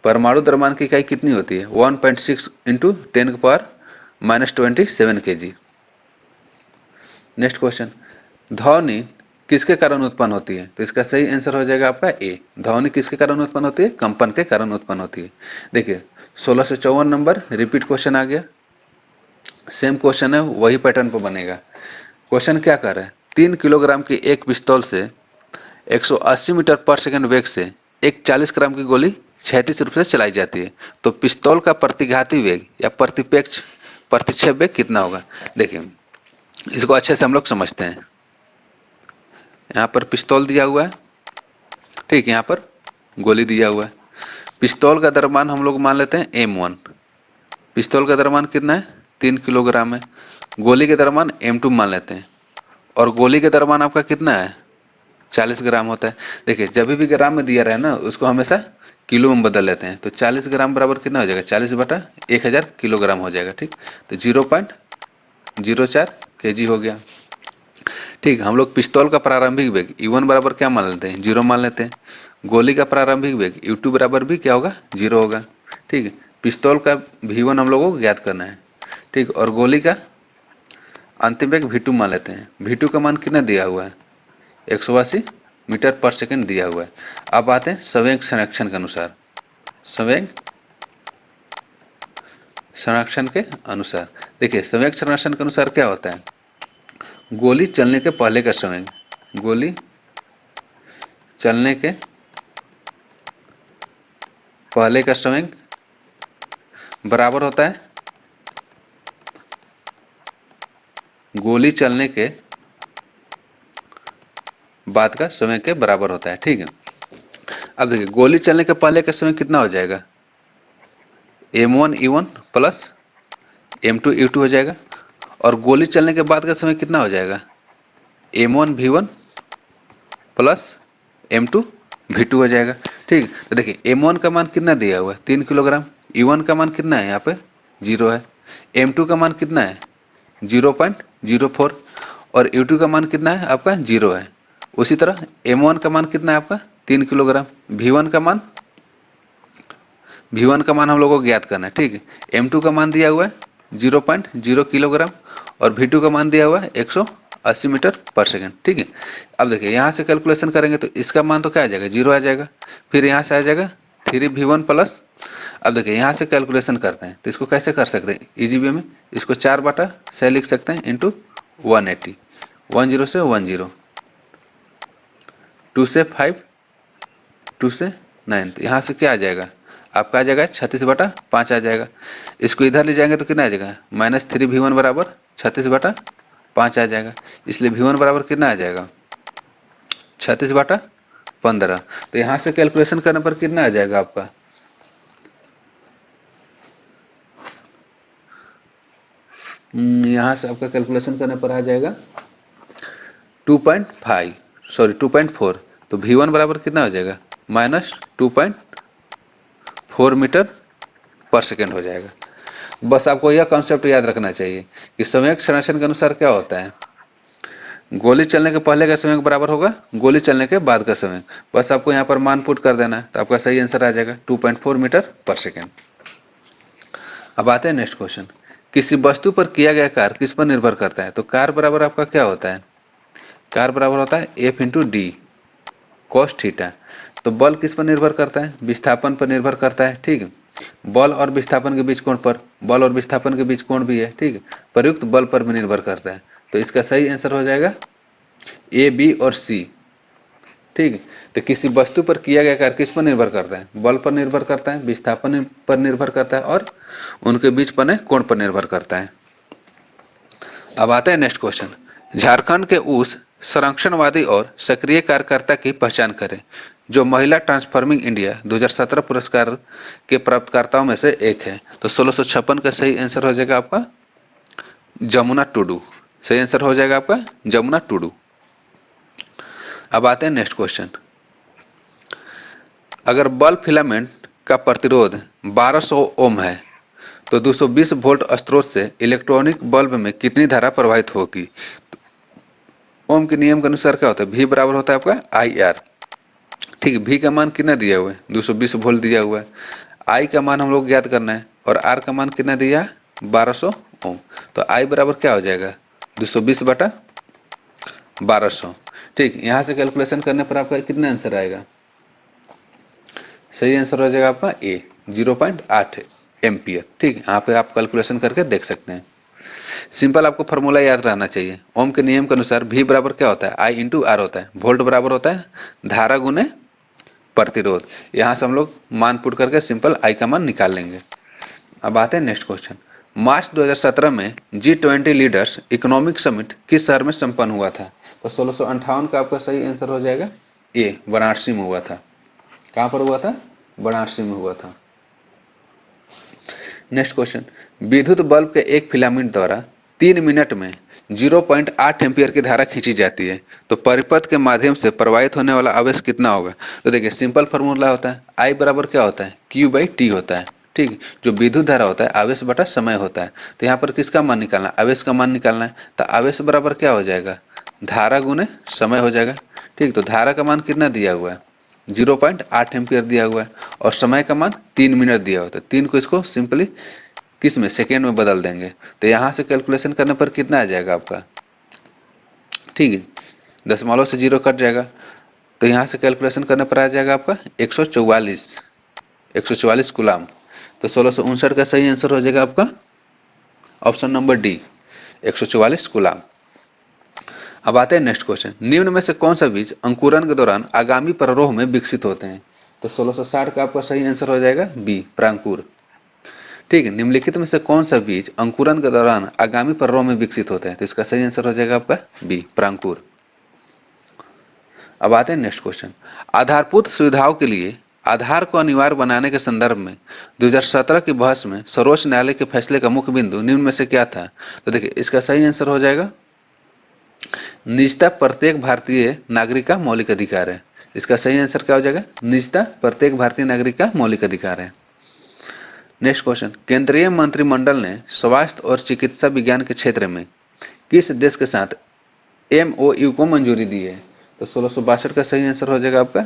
परमाणु द्रव्यमान की इकाई कितनी होती है? 1.6 इंटू 10⁻⁻27 kg। Next question. ध्वनि किसके कारण उत्पन्न होती है? तो इसका सही आंसर हो जाएगा आपका ए। ध्वनि किसके कारण उत्पन्न होती है? कंपन के कारण उत्पन्न होती है। देखिए 1654 नंबर रिपीट क्वेश्चन आ गया, सेम क्वेश्चन है, वही पैटर्न पर बनेगा। क्वेश्चन क्या कर रहा है? 3 किलोग्राम की एक पिस्तौल से 180 मीटर पर सेकंड वेग से एक 40 ग्राम की गोली क्षैतिज रूप से चलाई जाती है, तो पिस्तौल का प्रतिघाती वेग या प्रतिक्षेप वेग कितना होगा? देखिए इसको अच्छे से हम लोग समझते हैं। यहाँ पर पिस्तौल दिया हुआ है, ठीक, यहाँ पर गोली दिया हुआ है। पिस्तौल का द्रव्यमान हम लोग मान लेते हैं m1। पिस्तौल का द्रव्यमान कितना है? 3 किलोग्राम है। गोली के द्रव्यमान m2 मान लेते हैं, और गोली के द्रव्यमान आपका कितना है? 40 ग्राम होता है। देखिए जब भी ग्राम में दिया रहे ना उसको हमेशा किलो में बदल लेते हैं, तो 40 ग्राम बराबर कितना हो जाएगा? 40/1000 किलोग्राम हो जाएगा, ठीक। तो 0.04 kg हो गया, ठीक। हम लोग पिस्तौल का प्रारंभिक वेग E1 बराबर क्या मान लेते हैं? 0 मान लेते हैं। गोली का प्रारंभिक वेग U2 बराबर भी क्या होगा? 0 होगा, ठीक है। पिस्तौल का V1 हम लोगों को ज्ञात करना है, ठीक, और गोली का अंतिम वेग V2 मान लेते हैं। V2 का मान कितना दिया हुआ है? 180 मीटर पर सेकंड दिया हुआ है। अब आते हैं संवेग संरक्षण के अनुसार। संवेग संरक्षण के अनुसार देखिए संवेग संरक्षण के अनुसार क्या होता है? गोली चलने के पहले का संवेग, गोली चलने के पहले का संवेग बराबर होता है गोली चलने के बाद का संवेग के बराबर होता है, ठीक है। अब देखिए गोली चलने के पहले का संवेग कितना हो जाएगा? m1 e1 plus m2 e2 हो जाएगा, और गोली चलने के बाद का समय कितना हो जाएगा? m1 v1 plus m2 v2 हो जाएगा, ठीक। तो देखिए m1 का मान कितना दिया हुआ है? 3 किलोग्राम। e1 का मान कितना है? यहाँ पे 0 है। m2 का मान कितना है? 0.04, और u2 का मान कितना है आपका? 0 है। उसी तरह m1 का मान कितना है आपका? 3 किलोग्राम। v1 का मान हम लोगों को ज्ञात करना है, ठीक है। m2 का मान दिया हुआ है 0.0 किलोग्राम, और v2 का मान दिया हुआ है 180 मीटर पर सेकंड, ठीक है। अब देखिए यहाँ से कैलकुलेशन करेंगे तो इसका मान तो क्या आ जाएगा? 0 आ जाएगा। फिर यहाँ से आ जाएगा 3v1 प्लस, अब देखिए यहाँ से कैलकुलेशन करते हैं तो इसको कैसे कर सकते हैं इजी वे में? इसको 4/6 लिख सकते हैं इंटू 180, 10 से 10, 2 से 5, 2 से 9, तो यहाँ से क्या आ जाएगा आपका? आ जाएगा 36/5 आ जाएगा। इसको इधर ले जाएंगे तो कितना आ जाएगा? -3v1 बराबर 36/5 आ जाएगा। इसलिए v1 बराबर कितना आ जाएगा? 36/15। तो यहाँ से कैलकुलेशन करने पर कितना आ जाएगा आपका? यहाँ से आपका कैलकुलेशन करने पर आ जाएगा 2.4। तो v1 बराबर कितना हो जाएगा? -2.4 मीटर पर सेकेंड हो जाएगा। बस आपको यह कॉन्सेप्ट याद रखना चाहिए कि संवेग संरक्षण के अनुसार क्या होता है? गोली चलने के पहले का समय बराबर होगा गोली चलने के बाद का समय। बस आपको यहाँ पर मान पुट कर देना है तो आपका सही आंसर आ जाएगा 2.4 मीटर पर सेकेंड। अब आते हैं नेक्स्ट क्वेश्चन। किसी वस्तु पर किया गया कार्य किस पर निर्भर करता है? तो कार्य बराबर आपका क्या होता है? कार्य बराबर होता है F into D cos theta. तो बल किस पर निर्भर करता है? विस्थापन पर निर्भर करता है। ठीक है, बल और विस्थापन के बीच कोण पर, बल और विस्थापन के बीच कोण भी है। ठीक है, प्रयुक्त बल पर भी निर्भर करता है। तो इसका सही आंसर हो जाएगा ए, बी और सी। ठीक है, तो किसी वस्तु पर किया गया कार्य किस पर निर्भर करता है? बल पर निर्भर करता है, विस्थापन पर निर्भर करता है और उनके बीच बने कोण पर निर्भर करता है। अब आते हैं नेक्स्ट क्वेश्चन। झारखंड के उस संरक्षणवादी और सक्रिय कार्यकर्ता की पहचान करें जो महिला ट्रांसफॉर्मिंग इंडिया 2017 पुरस्कार के प्राप्तकर्ताओं में से एक है। तो 1656 का सही आंसर हो जाएगा आपका जमुना टुडू। सही आंसर हो जाएगा आपका जमुना टुडू। अब आते हैं नेक्स्ट क्वेश्चन। अगर बल्ब फिलामेंट का प्रतिरोध 1200 ओम है तो 220 वोल्ट स्रोत से इलेक्ट्रॉनिक बल्ब में कितनी धारा प्रवाहित होगी? ओम के नियम के अनुसार क्या होता है? V बराबर होता है आपका IR। ठीक है, V का मान कितना दिया हुआ है? 220 वोल्ट दिया हुआ है। I का मान हम लोग ज्ञात करना है और R का मान कितना दिया है? 1200 ओम। तो I बराबर क्या हो जाएगा? 220 बटा 1200। ठीक, यहां से कैलकुलेशन करने पर आपका कितना आंसर आएगा? सही आंसर हो जाएगा आपका A 0.8 एम्पियर। ठीक, यहाँ पे आप कैलकुलेशन करके देख सकते हैं। सिंपल आपको फॉर्मूला याद रहना चाहिए। ओम के नियम के अनुसार V बराबर क्या होता है? I इंटू आर होता है। वोल्ट बराबर होता है धारा गुने प्रतिरोध। यहाँ से हम लोग मान पुट करके सिंपल I का मान निकाल लेंगे। अब आते हैं नेक्स्ट क्वेश्चन। मार्च 2017 में G20 लीडर्स इकोनॉमिक समिट किस शहर में संपन्न हुआ था? तो 1658 का आपका सही आंसर हो जाएगा A वाराणसी में हुआ था। कहां पर हुआ था? वाराणसी में हुआ था। Next question. विद्युत बल्ब के एक फिलामेंट द्वारा 3 मिनट में 0.8 एम्पियर की धारा खींची जाती है तो परिपथ के माध्यम से प्रवाहित होने वाला आवेश कितना होगा? तो देखिए सिंपल फॉर्मूला होता है I बराबर क्या होता है? Q/T होता है। ठीक, जो विद्युत धारा होता है आवेश बटा समय होता है। तो यहाँ पर किसका मान निकालना है? आवेश का मान निकालना है। तो आवेश बराबर क्या हो जाएगा? धारा गुने समय हो जाएगा। ठीक, तो धारा का मान कितना दिया हुआ है? 0.8 एम्पियर दिया हुआ है और समय का मान 3 मिनट दिया हुआ है। तो 3 को इसको सिंपली किस में? सेकेंड में बदल देंगे। तो यहां से कैलकुलेशन करने पर कितना आ जाएगा आपका? ठीक है, दशमलव से 0 कट जाएगा तो यहां से कैलकुलेशन करने पर आ जाएगा आपका 144 कूलाम। तो 1659 का सही आंसर हो जाएगा आपका ऑप्शन नंबर डी 144 कूलाम। अब आते हैं नेक्स्ट क्वेश्चन। निम्न में से कौन सा बीज अंकुरन के दौरान आगामी प्ररोह में विकसित होते हैं? तो 1660 का आपका सही आंसर हो जाएगा बी प्रांकुर। ठीक है, निम्नलिखित में से कौन सा बीज अंकुरन के दौरान आगामी प्ररोह में विकसित होते हैं? तो इसका सही आंसर हो जाएगा आपका बी प्रांकुर। अब आते हैं नेक्स्ट क्वेश्चन। आधारभूत सुविधाओं के लिए आधार को अनिवार्य बनाने के संदर्भ में 2017 की बहस में सर्वोच्च न्यायालय के फैसले का मुख्य बिंदु निम्न में से क्या था? तो देखिए इसका सही आंसर हो जाएगा निजता प्रत्येक भारतीय नागरिक का मौलिक अधिकार है। इसका सही आंसर क्या हो जाएगा? निजता प्रत्येक भारतीय नागरिक का मौलिक अधिकार है। Next question. केंद्रीय मंत्रिमंडल ने स्वास्थ्य और चिकित्सा विज्ञान के क्षेत्र में किस देश के साथ MOU को मंजूरी दी है? तो 1662 का सही आंसर हो जाएगा आपका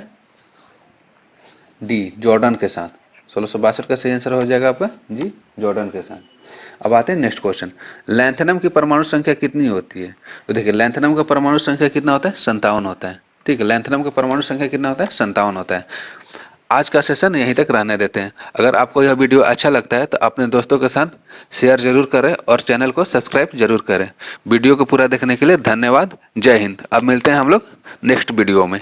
डी जॉर्डन के साथ। 1662 का सही आंसर हो जाएगा आपका जी जॉर्डन के साथ। अब आते हैं नेक्स्ट क्वेश्चन। लैंथनम की परमाणु संख्या कितनी होती है? तो देखिए लैंथनम का परमाणु संख्या कितना होता है? 57 होता है। ठीक है, लैंथनम का परमाणु संख्या कितना होता है? 57 होता है। आज का सेशन यहीं तक रहने देते हैं। अगर आपको यह वीडियो अच्छा लगता है तो अपने दोस्तों के साथ शेयर जरूर करें और चैनल को सब्सक्राइब जरूर करें। वीडियो को पूरा देखने के लिए धन्यवाद। जय हिंद। अब मिलते हैं हम लोग नेक्स्ट वीडियो में।